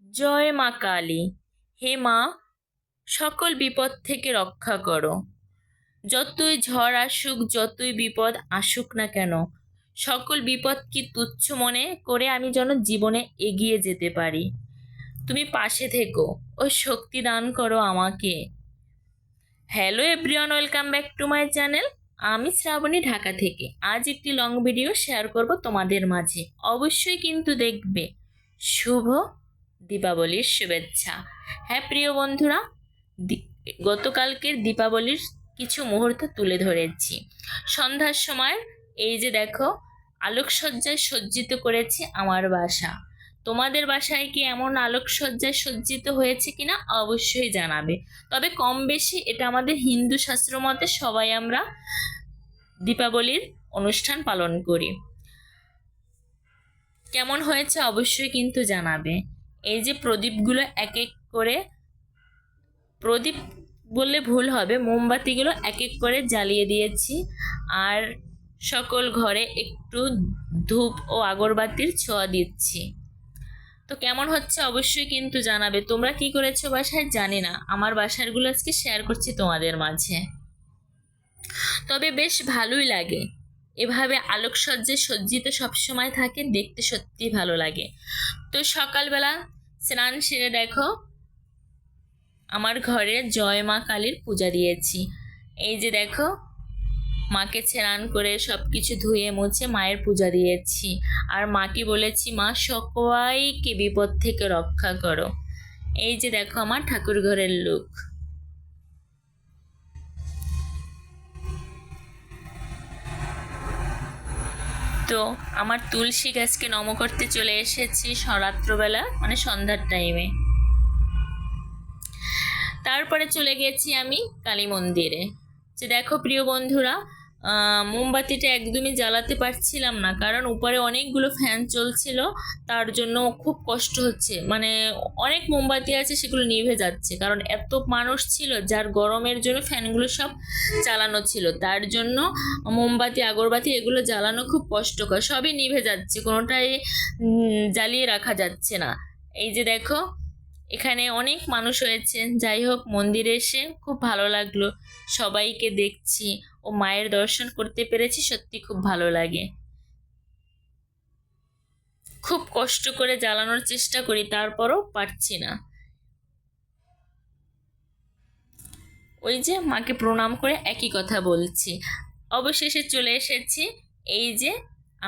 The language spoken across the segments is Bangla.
জয় মা কালী। হে মা, সকল বিপদ থেকে রক্ষা করো। যতই ঝড় আসুক, যতই বিপদ আসুক না কেন, সকল বিপদ কি তুচ্ছ মনে করে আমি যেন জীবনে এগিয়ে যেতে পারি। তুমি পাশে থেকো ও শক্তি দান করো আমাকে। Hello everyone, welcome back to my channel. আমি শ্রাবণী, ঢাকা থেকে। আজ একটি লং ভিডিও শেয়ার করব তোমাদের মাঝে। অবশ্যই কিন্তু দেখবে। শুভ দীপাবলির শুভেচ্ছা। হ্যাঁ প্রিয় বন্ধুরা, গতকালকের দীপাবলির কিছু মুহূর্ত তুলে ধরেছি। সন্ধ্যার সময় এই যে দেখো, আলোকসজ্জায় সজ্জিত করেছি আমার বাসা। তোমাদের বাসায় কি এমন আলোকসজ্জায় সজ্জিত হয়েছে কিনা অবশ্যই জানাবে। তবে কম বেশি এটা আমাদের হিন্দু শাস্ত্র মতে সবাই আমরা দীপাবলির অনুষ্ঠান পালন করি। কেমন হয়েছে অবশ্যই কিন্তু জানাবে। এই যে প্রদীপগুলো এক এক করে, প্রদীপ বললে ভুল হবে, মোমবাতিগুলো এক এক করে জ্বালিয়ে দিয়েছি। আর সকল ঘরে একটু ধূপ ও আগরবাতির ছোঁয়া দিচ্ছি। তো কেমন হচ্ছে অবশ্যই কিন্তু জানাবে। তোমরা কি করেছো বাসায় জানি না, আমার বাসারগুলো আজকে শেয়ার করছি তোমাদের মাঝে। তবে বেশ ভালোই লাগে, এভাবে আলোকসজ্জায় সজ্জিত সবসময় থাকে, দেখতে সত্যি ভালো লাগে। তো সকালবেলা স্নান সেরে দেখো আমার ঘরে জয় মা কালীর পূজা দিয়েছি। এই যে দেখো, মাকে স্নান করে সব কিছু ধুয়ে মুছে মায়ের পূজা দিয়েছি। আর মাকে বলেছি, মা সবাইকে বিপদ থেকে রক্ষা করো। এই যে দেখো আমার ঠাকুর ঘরের লুক। তো আমার তুলসী গাছকে নম করতে চলে এসেছি রাত্রবেলা, মানে সন্ধ্যার টাইমে। তারপরে চলে গেছি আমি কালী মন্দিরে। যে দেখো প্রিয় বন্ধুরা, মোমবাতিটা একদমই জ্বালাতে পারছিলাম না, কারণ উপরে অনেকগুলো ফ্যান চলছিল, তার জন্য খুব কষ্ট হচ্ছে। মানে অনেক মোমবাতি আছে, সেগুলো নিভে যাচ্ছে, কারণ এত মানুষ ছিল, যার গরমের জন্য ফ্যানগুলো সব চালানো ছিল, তার জন্য মোমবাতি আগরবাতি এগুলো জ্বালানো খুব কষ্টকর। সবই নিভে যাচ্ছে, কোনোটাই জ্বালিয়ে রাখা যাচ্ছে না। এই যে দেখো, এখানে অনেক মানুষ হয়েছে। যাই হোক, মন্দিরে এসে খুব ভালো লাগলো, সবাইকে দেখছি ও মায়ের দর্শন করতে পেরেছি, সত্যি খুব ভালো লাগে। খুব কষ্ট করে জ্বালানোর চেষ্টা করি, তারপরও পারছি না। ওই যে মাকে প্রণাম করে একই কথা বলছি। অবশেষে চলে এসেছি এই যে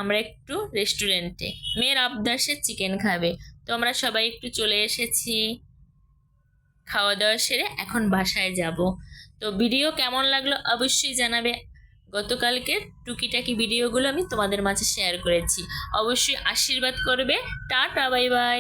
আমরা একটু রেস্টুরেন্টে। মেয়ের আবদার, সে চিকেন খাবে, তো আমরা সবাই একটু চলে এসেছি। খাওয়া দাওয়া সেরে এখন বাসায় যাব। তো ভিডিও কেমন লাগলো অবশ্যই জানাবে। গতকালকের টুকিটাকি ভিডিওগুলো আমি তোমাদের মাঝে শেয়ার করেছি। অবশ্যই আশীর্বাদ করবে। Tata, bye bye.